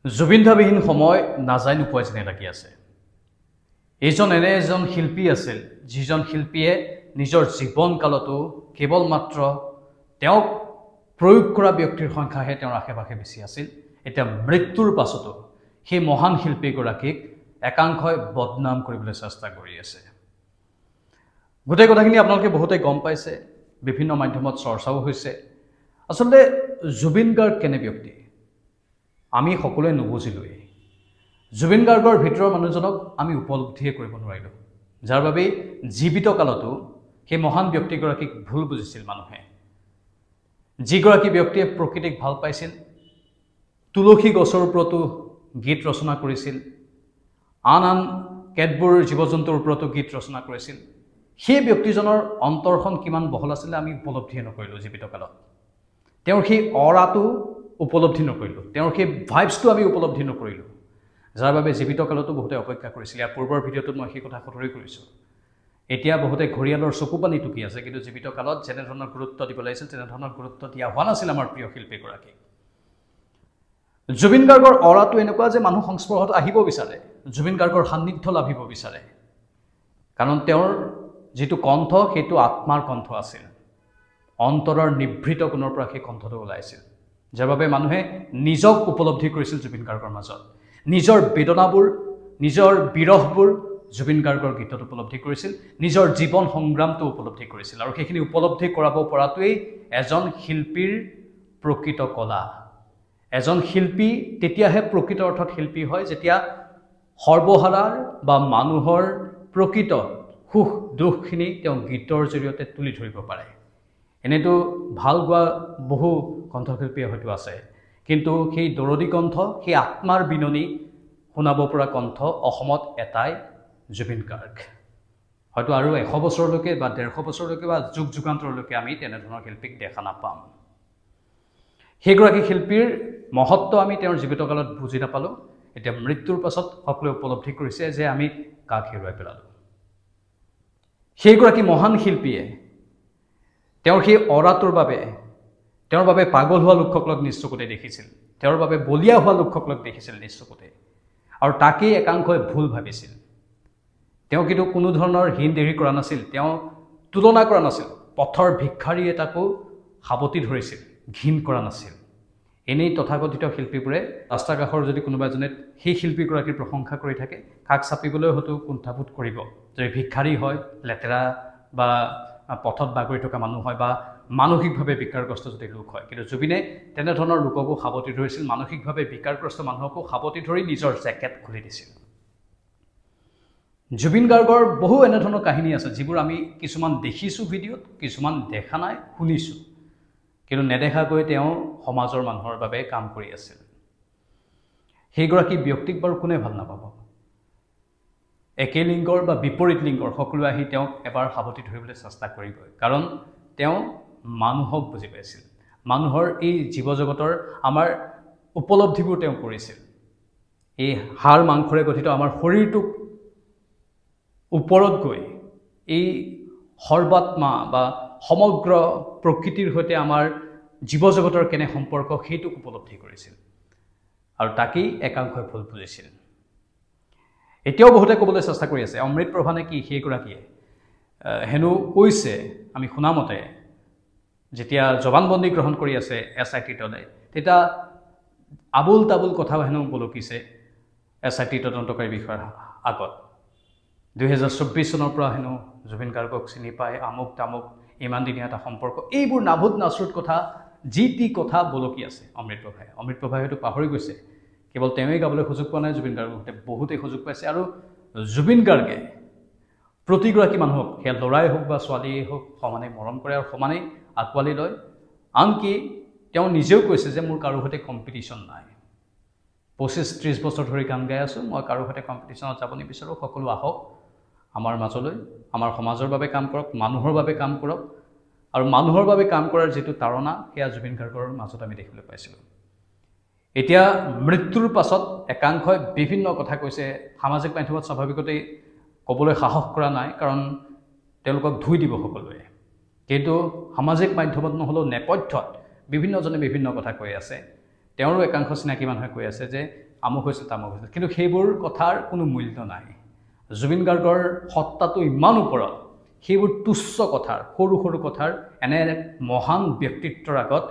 জুবিনদাবিহীন সময় নাযায় নোপোৱা যেন লাগি আছে। এইজন এনে এজন শিল্পী আছিল যিজন শিল্পীয়ে নিজৰ জীৱনকালতো কেৱল মাত্ৰ তেওঁক প্ৰয়োগ কৰা ব্যক্তিৰ সংখ্যাহে তেওঁৰ আশে-পাশে বেছি আছিল। এতিয়া মৃত্যুৰ পাছতো সেই মহান শিল্পীগৰাকীক একাংশই বদনাম কৰিবলৈ চেষ্টা কৰি আছে। গোটেই কথাখিনি আপোনালোকে বহুতে গম পাইছে, বিভিন্ন মাধ্যমত চৰ্চাও হৈছে। আচলতে জুবিন গাৰ্গ কেনে ব্যক্তি আমি সকলোৱে নুবুজিলোৱেই। জুবিন গাৰ্গৰ ভিতৰৰ মানুহজনক আমি উপলব্ধিয়ে কৰিব নোৱাৰিলোঁ, যাৰ বাবে জীৱিত কালতো সেই মহান ব্যক্তিগৰাকীক ভুল বুজিছিল মানুহে। যিগৰাকী ব্যক্তিয়ে প্ৰকৃতিক ভাল পাইছিল, তুলসী গছৰ ওপৰতো গীত ৰচনা কৰিছিল, আন আন কেতবোৰ জীৱ জন্তুৰ ওপৰতো গীত ৰচনা কৰিছিল, সেই ব্যক্তিজনৰ অন্তৰখন কিমান বহল আছিলে আমি উপলব্ধিয়ে নকৰিলোঁ জীৱিত কালত। তেওঁৰ সেই অৰাটো উপলব্ধি নকৰিলোঁ, তেওঁৰ সেই ভাইবছটো আমি উপলব্ধি নকৰিলোঁ, যাৰ বাবে জীৱিত কালতো বহুতে অপেক্ষা কৰিছিল। ইয়াৰ পূৰ্বৰ ভিডিঅ'টোত মই সেই কথা সদৰি কৰিছোঁ। এতিয়া বহুতে ঘৰিয়ালৰ চকু পানী টুকি আছে, কিন্তু জীৱিত কালত যেনেধৰণৰ গুৰুত্ব দিব লাগিছিল তেনেধৰণৰ গুৰুত্ব দিয়া হোৱা নাছিল আমাৰ প্ৰিয় শিল্পীগৰাকী। জুবিন গাৰ্গৰ অৰাটো এনেকুৱা যে মানুহ সংস্পৰ্শত আহিব বিচাৰে, জুবিন গাৰ্গৰ সান্নিধ্য লাভিব বিচাৰে, কাৰণ তেওঁৰ যিটো কণ্ঠ সেইটো আত্মাৰ কণ্ঠ আছিল, অন্তৰৰ নিভৃত কোণৰ পৰা সেই কণ্ঠটো ওলাইছিল, যাৰ বাবে মানুহে নিজক উপলব্ধি কৰিছিল জুবিন গাৰ্গৰ মাজত। নিজৰ বেদনাবোৰ, নিজৰ বিৰহবোৰ জুবিন গাৰ্গৰ গীতত উপলব্ধি কৰিছিল, নিজৰ জীৱন সংগ্ৰামটো উপলব্ধি কৰিছিল, আৰু সেইখিনি উপলব্ধি কৰাব পৰাটোৱেই এজন শিল্পীৰ প্ৰকৃত কলা। এজন শিল্পী তেতিয়াহে প্ৰকৃত অৰ্থত শিল্পী হয় যেতিয়া সৰ্বহাৰাৰ বা মানুহৰ প্ৰকৃত সুখ দুখখিনি তেওঁ গীতৰ জৰিয়তে তুলি ধৰিব পাৰে। এনেতো ভাল গোৱা বহু কণ্ঠশিল্পী হয়তো আছে, কিন্তু সেই দৰদী কণ্ঠ, সেই আত্মাৰ বিননি শুনাব পৰা কণ্ঠ অসমত এটাই, জুবিন গাৰ্গ। হয়তো আৰু 100 বছৰলৈকে বা 150 বছৰলৈকে বা যুগ যুগান্তৰলৈকে আমি তেনেধৰণৰ শিল্পীক দেখা নাপাম। সেইগৰাকী শিল্পীৰ মহত্ব আমি তেওঁৰ জীৱিত কালত বুজি নাপালোঁ। এতিয়া মৃত্যুৰ পাছত সকলোৱে উপলব্ধি কৰিছে যে আমি কাক হেৰুৱাই পেলালোঁ। সেইগৰাকী মহান শিল্পীয়ে তেওঁৰ সেই অৰাটোৰ বাবে, তেওঁৰ বাবে পাগল হোৱা লোকসকলক নিজ চকুতে দেখিছিল, তেওঁৰ বাবে বলিয়া হোৱা লোকসকলক দেখিছিল নিজ চকুতে, আৰু তাকেই একাংশই ভুল ভাবিছিল। তেওঁ কিন্তু কোনো ধৰণৰ হীন দেৰি কৰা নাছিল, তেওঁ তুলনা কৰা নাছিল, পথৰ ভিক্ষাৰী এটাকো সাৱটি ধৰিছিল, ঘীন কৰা নাছিল। এনেই তথাকথিত শিল্পীবোৰে ৰাস্তাৰ কাষৰ যদি কোনোবা এজনে সেই শিল্পীগৰাকীৰ প্ৰশংসা কৰি থাকে, কাষ চাপিবলৈ হয়তো কুণ্ঠাবোধ কৰিব, যদি ভিক্ষাৰী হয়, লেতেৰা বা পথত বাগৰি থকা মানুহ হয়, বা মানসিকভাৱে বিকাৰগ্ৰস্ত যদি লোক হয়। কিন্তু জুবিনে তেনেধৰণৰ লোককো সাৱটি ধৰিছিল, মানসিকভাৱে বিকাৰগ্ৰস্ত মানুহকো সাৱটি ধৰি নিজৰ জেকেট খুলি দিছিল। জুবিন গাৰ্গৰ বহু এনেধৰণৰ কাহিনী আছে, যিবোৰ আমি কিছুমান দেখিছোঁ ভিডিঅ'ত, কিছুমান দেখা নাই, শুনিছোঁ, কিন্তু নেদেখাকৈ তেওঁ সমাজৰ মানুহৰ বাবে কাম কৰি আছিল। সেইগৰাকী ব্যক্তিক বাৰু কোনে ভাল নাপাব? একে লিংগৰ বা বিপৰীত লিংগৰ সকলোৱে আহি তেওঁক এবাৰ সাৱটি ধৰিবলৈ চেষ্টা কৰিবই, কাৰণ তেওঁ মানুহক বুজি পাইছিল, মানুহৰ এই জীৱ জগতৰ আমাৰ উপলব্ধিবোৰ তেওঁ কৰিছিল। এই হাড় মাংসৰে গঠিত আমাৰ শৰীৰটোক ওপৰত গৈ এই সৰ্বাত্মা বা সমগ্ৰ প্ৰকৃতিৰ সৈতে আমাৰ জীৱ জগতৰ কেনে সম্পৰ্ক সেইটোক উপলব্ধি কৰিছিল, আৰু তাকেই একাংশই ভুল বুজিছিল। এতিয়াও বহুতে ক'বলৈ চেষ্টা কৰি আছে অমৃত প্ৰভা নে কি সেইগৰাকীয়ে হেনো কৈছে, আমি শুনামতে যেতিয়া জবানবন্দী গ্ৰহণ কৰি আছে SIT দলে, তেতিয়া আবুল তাবুল কথা হেনো বলকিছে SIT তদন্তকাৰী বিষয়াৰ আগত। 2024 চনৰ পৰা হেনো জুবিন গাৰ্গক চিনি পায়, আমুক তামুক, ইমান দিনীয়া এটা সম্পৰ্ক, এইবোৰ নাভুত নাচৰুত কথা, যি টি কথা বলকি আছে অমৃত প্ৰভাই। অমৃত প্ৰভাই হয়তো পাহৰি গৈছে, কেৱল তেওঁৱেই গাবলৈ সুযোগ পোৱা নাই, জুবিন গাৰ্গৰ সৈতে বহুতেই সুযোগ পাইছে, আৰু জুবিন গাৰ্গে প্ৰতিগৰাকী মানুহক, সেয়া ল'ৰাই হওক বা ছোৱালীয়েই হওক, সমানে মৰম কৰে আৰু সমানেই আঁকোৱালি লয়। আনকি তেওঁ নিজেও কৈছে যে মোৰ কাৰো সৈতে কম্পিটিশ্যন নাই, 25-30 বছৰ ধৰি গান গাই আছোঁ, মই কাৰো সৈতে কম্পিটিশ্যনত যাব নিবিচাৰোঁ, সকলো আহক আমাৰ মাজলৈ, আমাৰ সমাজৰ বাবে কাম কৰক, মানুহৰ বাবে কাম কৰক। আৰু মানুহৰ বাবে কাম কৰাৰ যিটো তাৰণা, সেয়া জুবিন গাৰ্গৰ মাজত আমি দেখিবলৈ পাইছিলোঁ। এতিয়া মৃত্যুৰ পাছত একাংশই বিভিন্ন কথা কৈছে, সামাজিক মাধ্যমত স্বাভাৱিকতেই ক'বলৈ সাহস কৰা নাই, কাৰণ তেওঁলোকক ধুই দিব সকলোৱে, কিন্তু সামাজিক মাধ্যমত নহ'লেও নেপথ্যত বিভিন্নজনে বিভিন্ন কথা কৈ আছে। তেওঁৰো একাংশ চিনাকি মানুহে কৈ আছে যে আমুক হৈছিল তামুক হৈছিল, কিন্তু সেইবোৰ কথাৰ কোনো মূল্য নাই। জুবিন গাৰ্গৰ সত্তাটো ইমান ওপৰত, সেইবোৰ তুচ্ছ কথাৰ, সৰু সৰু কথাৰ এনে মহান ব্যক্তিত্বৰ আগত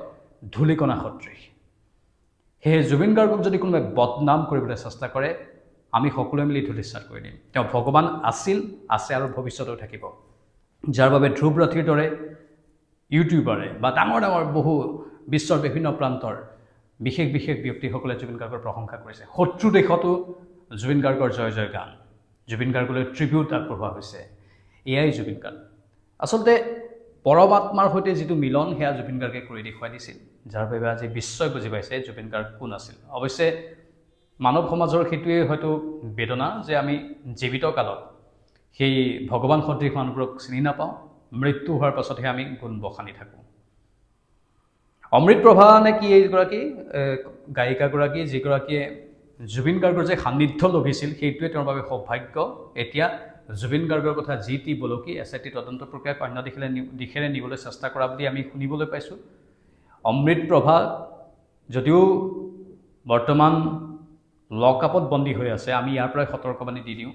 ধূলিকণা সদৃশ। সেয়ে জুবিন গাৰ্গক যদি কোনোবাই বদনাম কৰিবলৈ চেষ্টা কৰে, আমি সকলোৱে মিলি ধূলিসাৎ কৰি দিম। তেওঁ ভগৱান আছিল, আছে আৰু ভৱিষ্যতেও থাকিব। যাৰ বাবে ধ্ৰুৱ ৰাঠিৰ দৰে ইউটিউবাৰে বা ডাঙৰ ডাঙৰ বহু বিশ্বৰ বিভিন্ন প্ৰান্তৰ বিশেষ বিশেষ ব্যক্তিসকলে জুবিন গাৰ্গৰ প্ৰশংসা কৰিছে। শত্ৰু দেশতো জুবিন গাৰ্গৰ জয় জয় গান, জুবিন গাৰ্গলৈ ট্ৰিবিউট আগবঢ়োৱা হৈছে। এয়াই জুবিন গাৰ্গ। আচলতে পৰমাত্মাৰ সৈতে যিটো মিলন, সেয়া জুবিন গাৰ্গে কৰি দেখুৱাই দিছিল, যাৰ বাবে আজি বিশ্বই বুজি পাইছে জুবিন গাৰ্গ কোন আছিল। অৱশ্যে মানৱ সমাজৰ সেইটোৱে হয়তো বেদনা যে আমি জীৱিত কালত সেই ভগৱান সদৃশ মানুহবোৰক চিনি নাপাওঁ, মৃত্যু হোৱাৰ পাছতহে আমি গুণ বখানি থাকোঁ। অমৃতপ্ৰভা নে কি এইগৰাকী গায়িকাগৰাকী, যিগৰাকীয়ে জুবিন গাৰ্গৰ যে সান্নিধ্য লভিছিল, সেইটোৱে তেওঁৰ বাবে সৌভাগ্য। এতিয়া জুবিন গাৰ্গৰ কথা যি টি বলকি SIT তদন্ত প্ৰক্ৰিয়াক অন্য দিশেৰে নিবলৈ চেষ্টা কৰা বুলি আমি শুনিবলৈ পাইছোঁ। অমৃতপ্ৰভা যদিও বৰ্তমান লকআপত বন্দী হৈ আছে, আমি ইয়াৰ পৰাই সতৰ্কবাণী দি দিওঁ,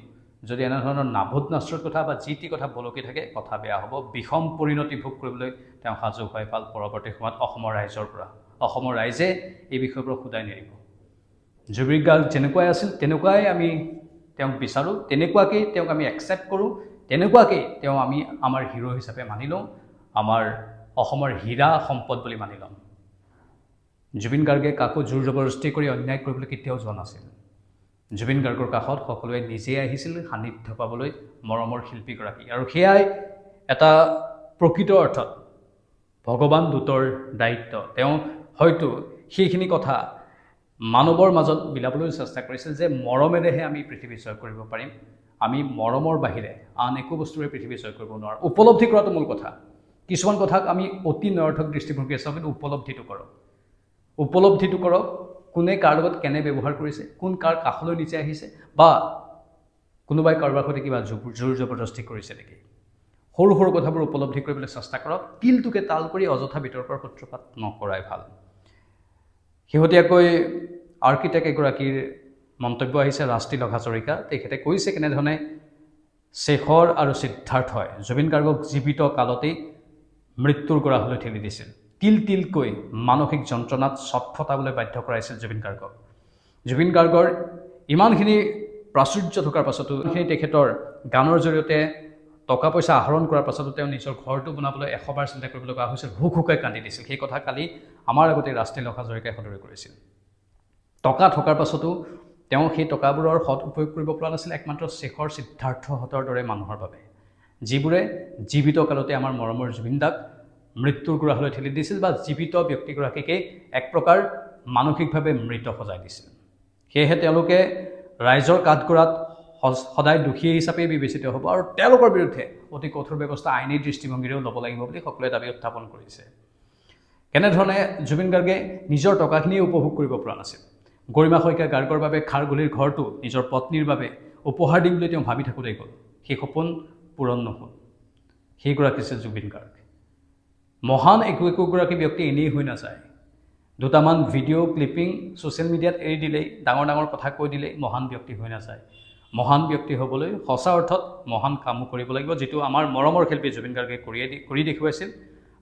যদি এনেধৰণৰ নাভুত নাচৰ কথা বা যি টি কথা বলকি থাকে, কথা বেয়া হ'ব। বিষম পৰিণতি ভোগ কৰিবলৈ তেওঁ সাজু হৈ পাল পৰৱৰ্তী সময়ত অসমৰ ৰাইজৰ পৰা। অসমৰ ৰাইজে এই বিষয়ৰ পৰা সোধাই নেৰিব। জুবিন গাৰ্গ যেনেকুৱাই আছিল তেনেকুৱাই আমি তেওঁক বিচাৰোঁ, তেনেকুৱাকেই তেওঁক আমি একচেপ্ট কৰোঁ, তেনেকুৱাকেই তেওঁ আমি আমাৰ হিৰো হিচাপে মানি লওঁ, আমাৰ অসমৰ হীৰা সম্পদ বুলি মানি ল'ম। জুবিন গাৰ্গে কাকো জোৰ জবৰদস্তি কৰি অন্যায় কৰিবলৈ কেতিয়াও যোৱা নাছিল। জুবিন গাৰ্গৰ কাষত সকলোৱে নিজেই আহিছিল সান্নিধ্য পাবলৈ, মৰমৰ শিল্পীগৰাকী। আৰু সেয়াই এটা প্ৰকৃত অৰ্থত ভগৱান দূতৰ দায়িত্ব। তেওঁ হয়তো সেইখিনি কথা মানৱৰ মাজত বিলাবলৈ চেষ্টা কৰিছিল যে মৰমেৰেহে আমি পৃথিৱী জয় কৰিব পাৰিম, আমি মৰমৰ বাহিৰে আন একো বস্তুৰে পৃথিৱী জয় কৰিব নোৱাৰোঁ। উপলব্ধি কৰাটো মূল কথা। কিছুমান কথাক আমি অতি নৰ্থক দৃষ্টিভংগীৰে চাওঁ, কিন্তু উপলব্ধিটো কৰক। উপলব্ধিটো কৰক, কোনে কাৰ লগত কেনে ব্যৱহাৰ কৰিছে, কোন কাৰ কাষলৈ নিচে আহিছে, বা কোনোবাই কাৰোবাৰ সৈতে কিবা জোৰ জবৰদস্তি কৰিছে নেকি। সৰু সৰু কথাবোৰ উপলব্ধি কৰিবলৈ চেষ্টা কৰক। তিলটোকে তাল কৰি অযথা বিতৰ্কৰ সূত্ৰপাত নকৰাই ভাল। শেহতীয়াকৈ আৰ্কিটেক্ট এগৰাকীৰ মন্তব্য আহিছে, ৰাষ্ট্ৰী লঘাচৰিকা। তেখেতে কৈছে কেনেধৰণে শেখৰ আৰু সিদ্ধাৰ্থই জুবিন গাৰ্গক জীৱিত কালতেই মৃত্যুৰ গৰাহলৈ ঠেলি দিছিল। তিল তিলকৈ মানসিক যন্ত্ৰণাত ছটফটাবলৈ বাধ্য কৰাইছিল জুবিন গাৰ্গক। জুবিন গাৰ্গৰ ইমানখিনি প্ৰাচুৰ্য থকাৰ পাছতো, সেই তেখেতৰ গানৰ জৰিয়তে টকা পইচা আহৰণ কৰাৰ পাছতো তেওঁ নিজৰ ঘৰটো বনাবলৈ 100 বাৰ চিন্তা কৰিব লগা হৈছিল, হুক হুকাই কান্দি দিছিল। সেই কথা কালি আমাৰ আগতে ৰাষ্ট্ৰী লঘাচৰিকাই সদৰি কৰিছিল। টকা থকাৰ পাছতো তেওঁ সেই টকাবোৰৰ সৎ উপয়োগ কৰিব পৰা নাছিল, একমাত্ৰ শেখৰ সিদ্ধাৰ্থহঁতৰ দৰে মানুহৰ বাবে, যিবোৰে জীৱিত কালতে আমাৰ মৰমৰ জুবিন দাক মৃত্যুৰ গৰাহলৈ ঠেলি দিছিল, বা জীৱিত ব্যক্তিগৰাকীকে এক প্ৰকাৰ মানসিকভাৱে মৃত সজাই দিছিল। সেয়েহে তেওঁলোকে ৰাইজৰ কাঠগড়াত সদায় দোষী হিচাপে বিবেচিত হ'ব, আৰু তেওঁলোকৰ বিৰুদ্ধে অতি কঠোৰ ব্যৱস্থা আইনী দৃষ্টিভংগীৰেও ল'ব লাগিব বুলি সকলোৱে দাবী উত্থাপন কৰিছে। কেনেধৰণে জুবিন গাৰ্গে নিজৰ টকাখিনিয়ে উপভোগ কৰিব পৰা নাছিল। গৰিমা শইকীয়া গাৰ্গৰ বাবে খাৰগুলিৰ ঘৰটো নিজৰ পত্নীৰ বাবে উপহাৰ দিম বুলি তেওঁ ভাবি থাকোঁতেই গ'ল। সেই সপোন পূৰণ নহ'ল। সেইগৰাকী আছিল জুবিন গাৰ্গ। মহান একোগৰাকী ব্যক্তি এনেই হৈ নাযায়। দুটামান ভিডিঅ' ক্লিপিং ছ'চিয়েল মিডিয়াত এৰি দিলেই, ডাঙৰ ডাঙৰ কথা কৈ দিলেই মহান ব্যক্তি হৈ নাযায়। মহান ব্যক্তি হ'বলৈ সঁচা অৰ্থত মহান কামো কৰিব লাগিব, যিটো আমাৰ মৰমৰ শিল্পী জুবিন গাৰ্গে কৰি দেখুৱাইছিল।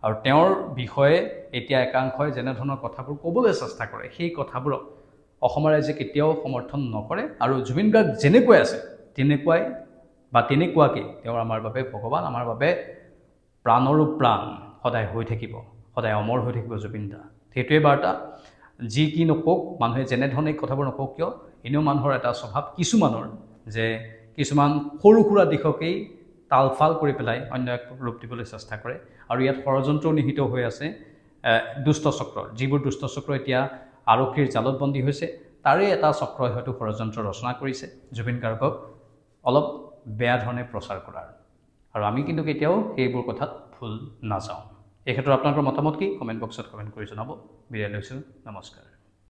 আৰু তেওঁৰ বিষয়ে এতিয়া একাংশই যেনেধৰণৰ কথাবোৰ ক'বলৈ চেষ্টা কৰে, সেই কথাবোৰক অসমৰ ৰাইজে কেতিয়াও সমৰ্থন নকৰে। আৰু জুবিন গাৰ্গ যেনেকৈ আছে তেনেকুৱাই বা তেনেকুৱাকৈ তেওঁ আমাৰ বাবে ভগৱান, আমাৰ বাবে প্ৰাণৰো প্ৰাণ সদায় হৈ থাকিব, সদায় অমৰ হৈ থাকিব জুবিন দা। সেইটোৱে বাৰ্তা। যি কি নকওক, মানুহে যেনেধৰণে কথাবোৰ নকওক কিয়, এনেও মানুহৰ এটা স্বভাৱ কিছুমানৰ যে কিছুমান সৰু সুৰা দিশকেই তালফাল কৰি পেলাই অন্য এক ৰূপ দিবলৈ চেষ্টা কৰে। আৰু ইয়াত ষড়যন্ত্ৰও নিহিত হৈ আছে দুষ্ট চক্ৰৰ, যিবোৰ দুষ্ট চক্ৰ এতিয়া আৰক্ষীৰ জালত বন্দী হৈছে, তাৰে এটা চক্ৰই হয়তো ষড়যন্ত্ৰ ৰচনা কৰিছে জুবিন গাৰ্গক অলপ বেয়া ধৰণে প্ৰচাৰ কৰাৰ। আৰু আমি কিন্তু কেতিয়াও সেইবোৰ কথাত ভুল নাযাওঁ। এই ক্ষেত্ৰত আপোনালোকৰ মতামত কি? কমেণ্ট বক্সত কমেণ্ট কৰি জনাব। বিদায় লৈছোঁ, নমস্কাৰ।